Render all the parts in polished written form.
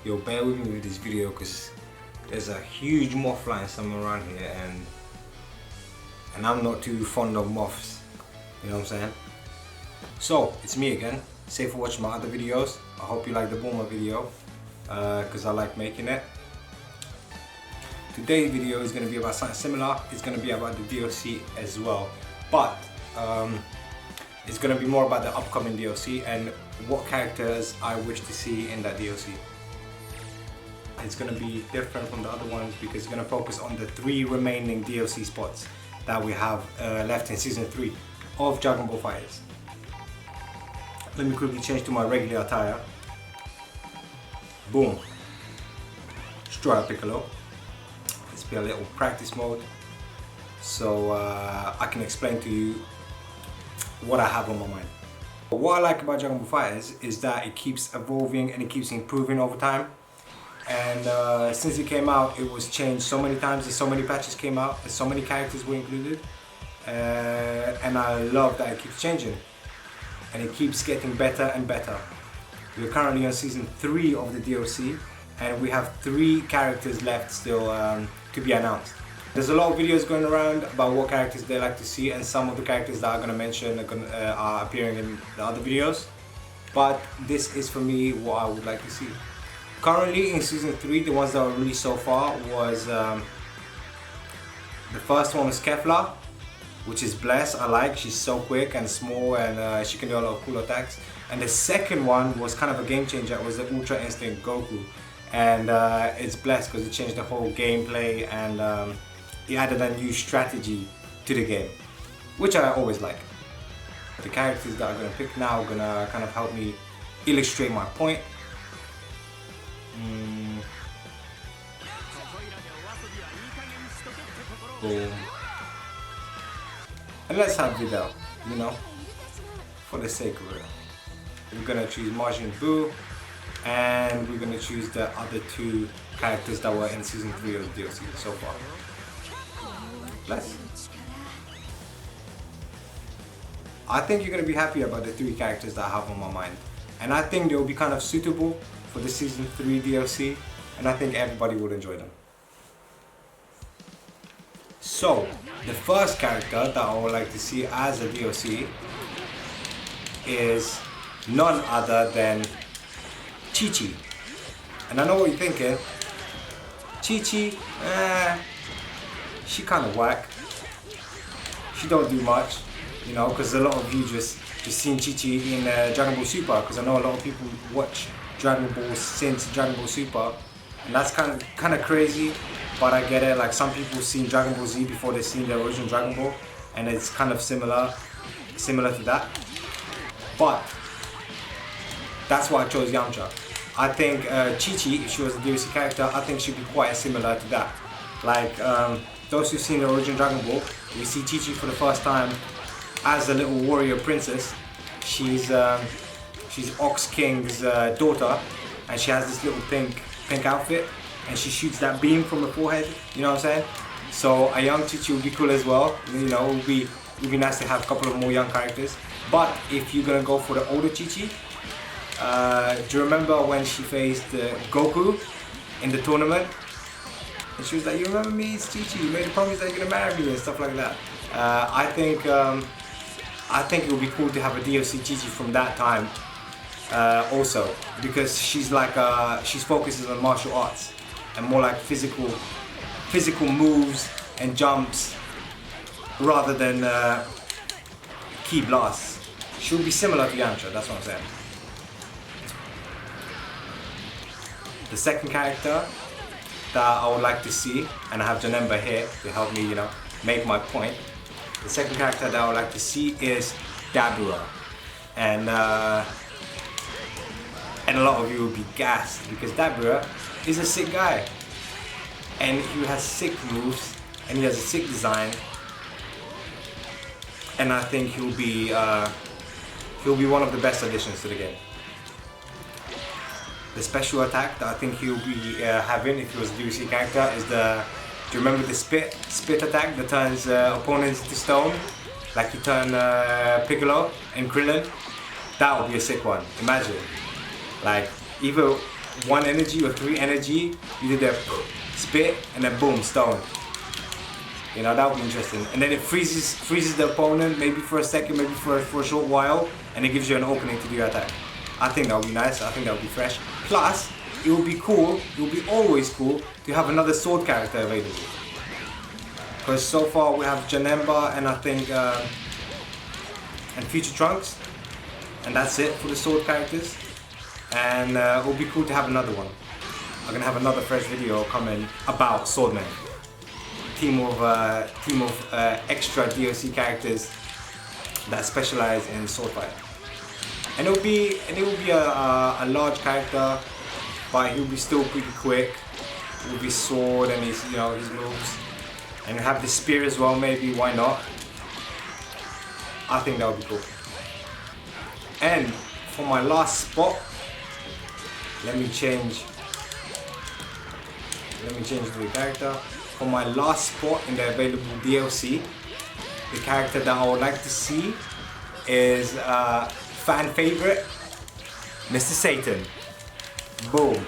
Yo, bear with me with this video because there's a huge moth flying somewhere around here, and I'm not too fond of moths, you know what I'm saying? So, it's me again. Say for watching my other videos. I hope you like the Boomer video because I like making it. Today's video is going to be about something similar. It's going to be about the DLC as well, but it's going to be more about the upcoming DLC and what characters I wish to see in that DLC. It's going to be different from the other ones because it's going to focus on the 3 remaining DLC spots that we have left in Season 3 of Dragon Ball FighterZ. Let me quickly change to my regular attire. Boom. Straight Piccolo. Let's be a little practice mode so I can explain to you what I have on my mind. What I like about Dragon Ball FighterZ is that it keeps evolving and it keeps improving over time. And since it came out, it was changed so many times, and so many patches came out, and so many characters were included. And I love that it keeps changing. And it keeps getting better and better. We're currently on Season 3 of the DLC, and we have 3 characters left still to be announced. There's a lot of videos going around about what characters they like to see, and some of the characters that I'm going to mention are appearing in the other videos. But this is for me what I would like to see. Currently in Season 3, the ones that were released so far was the first one was Kefla, which is Bless. I like, she's so quick and small, and she can do a lot of cool attacks. And the second one was kind of a game changer. It was the Ultra Instinct Goku, and it's Bless because it changed the whole gameplay, and it added a new strategy to the game, which I always like. The characters that I'm going to pick now are going to kind of help me illustrate my point. Boom. And let's have Videl, you know, for the sake of it. We're gonna choose Majin Buu, and we're gonna choose the other 2 characters that were in Season 3 of the DLC so far. Let's. I think you're gonna be happy about the 3 characters that I have on my mind, and I think they will be kind of suitable for the Season 3 DLC, and I think everybody would enjoy them. So, the first character that I would like to see as a DLC is none other than Chi-Chi. And I know what you're thinking. Chi-Chi, she kind of whack. She don't do much, you know, because a lot of you just seen Chi-Chi in Dragon Ball Super, because I know a lot of people watch Dragon Ball since Dragon Ball Super, and that's kind of crazy. But I get it, like some people seen Dragon Ball Z before they've seen the original Dragon Ball, and it's kind of similar to that. But that's why I chose Yamcha. I think Chi-Chi, if she was a DLC character, I think she'd be quite similar to that. Like those who've seen the original Dragon Ball, we see Chi-Chi for the first time as a little warrior princess. She's Ox King's daughter, and she has this little pink outfit. And she shoots that beam from the forehead, you know what I'm saying? So a young Chi-Chi would be cool as well. You know, it would be nice to have a couple of more young characters. But if you're gonna go for the older Chi-Chi, do you remember when she faced Goku in the tournament? And she was like, "You remember me? It's Chi-Chi. You made a promise that you're gonna marry me," and stuff like that. I think it would be cool to have a DLC Chi-Chi from that time also, because she's focuses on martial arts and more like physical moves and jumps rather than key blasts. She would be similar to Yamcha, that's what I'm saying. The second character that I would like to see, and I have Janemba here to help me, you know, make my point. The second character that I would like to see is Dabura. And a lot of you will be gassed because Dabura is a sick guy, and he has sick moves, and he has a sick design, and I think he'll be one of the best additions to the game. The special attack that I think he'll be having if he was a DLC character is do you remember the spit attack that turns opponents to stone, like you turn Piccolo and Krillin? That would be a sick one. Imagine, like either 1 energy or 3 energy, you did a spit and then boom, stone. You know, that would be interesting. And then it freezes the opponent maybe for a second, maybe for a short while, and it gives you an opening to do your attack. I think that would be nice. I think that would be fresh. Plus, it would be cool. It would be always cool to have another sword character available. Because so far we have Janemba and I think and Future Trunks, and that's it for the sword characters. And it would be cool to have another one. I'm gonna have another fresh video coming about swordmen. Team of extra DLC characters that specialize in sword fight. And it will be a large character, but he'll be still pretty quick. It will be sword and his moves, and you have the spear as well. Maybe, why not? I think that would be cool. And for my last spot, let me change the character. For my last spot in the available DLC, the character that I would like to see is fan favorite, Mr. Satan. Boom.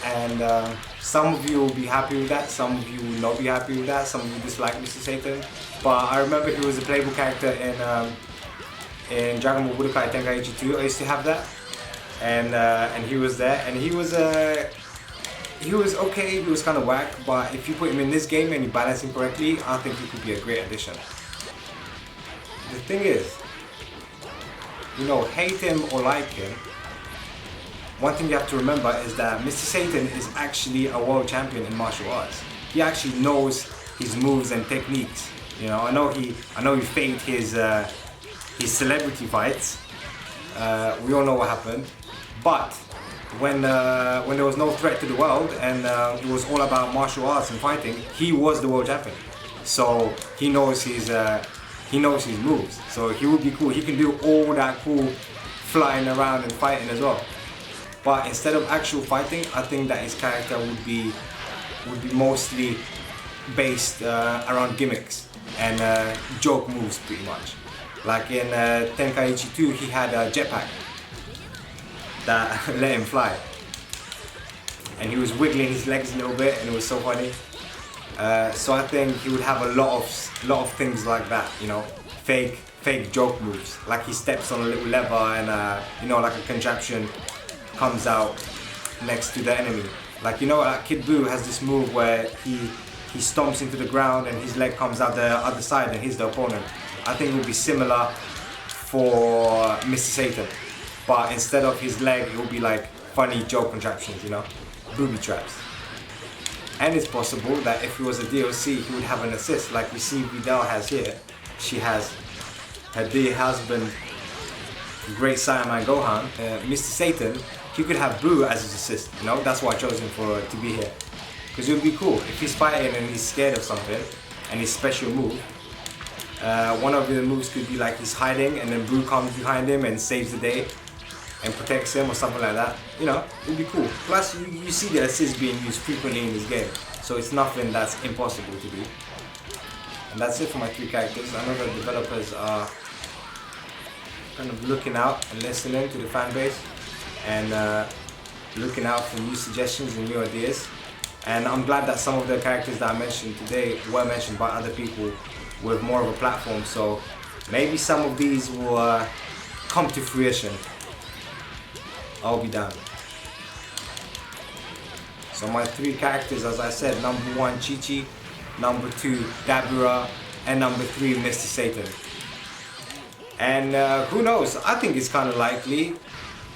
And some of you will be happy with that, some of you will not be happy with that, some of you dislike Mr. Satan. But I remember he was a playable character in Dragon Ball Budokai Tenkaichi 2. I used to have that, and he was there, and he was okay, he was kind of whack, but if you put him in this game and you balance him correctly, I think he could be a great addition. The thing is, you know, hate him or like him, one thing you have to remember is that Mr. Satan is actually a world champion in martial arts. He actually knows his moves and techniques. You know, I know he faked his celebrity fights. We all know what happened, but when there was no threat to the world and it was all about martial arts and fighting, he was the world champion. So he knows his moves. So he would be cool. He can do all that cool flying around and fighting as well. But instead of actual fighting, I think that his character would be mostly based around gimmicks and joke moves, pretty much. Like in Tenkaichi 2, he had a jetpack that let him fly, and he was wiggling his legs a little bit, and it was so funny. So I think he would have a lot of things like that, you know, fake joke moves, like he steps on a little lever and you know, like a contraption comes out next to the enemy. Like, you know, Kid Buu has this move where he stomps into the ground and his leg comes out the other side and hits the opponent. I think it would be similar for Mr. Satan, but instead of his leg, it will be like funny joke contraptions, you know, booby traps. And it's possible that if it was a DLC, he would have an assist, like we see Vidal has here. She has her dear husband, Great Saiyaman Gohan. Mr. Satan, he could have Buu as his assist, you know. That's why I chose him to be here, because it would be cool if he's fighting and he's scared of something and his special move. One of the moves could be like he's hiding and then Buu comes behind him and saves the day and protects him or something like that. You know, it would be cool. Plus, you see the assist being used frequently in this game, so it's nothing that's impossible to do. And that's it for my 3 characters. I know the developers are kind of looking out and listening to the fan base and looking out for new suggestions and new ideas. And I'm glad that some of the characters that I mentioned today were mentioned by other people with more of a platform, so maybe some of these will come to fruition. I'll be down. So my 3 characters, as I said, number 1 Chi-Chi, number 2 Dabura, and number 3 Mr. Satan. And who knows, I think it's kind of likely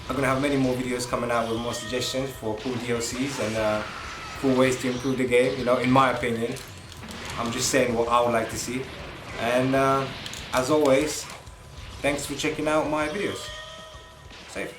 I'm gonna have many more videos coming out with more suggestions for cool DLCs and cool ways to improve the game, you know, in my opinion. I'm just saying what I would like to see. And as always, thanks for checking out my videos. Safe.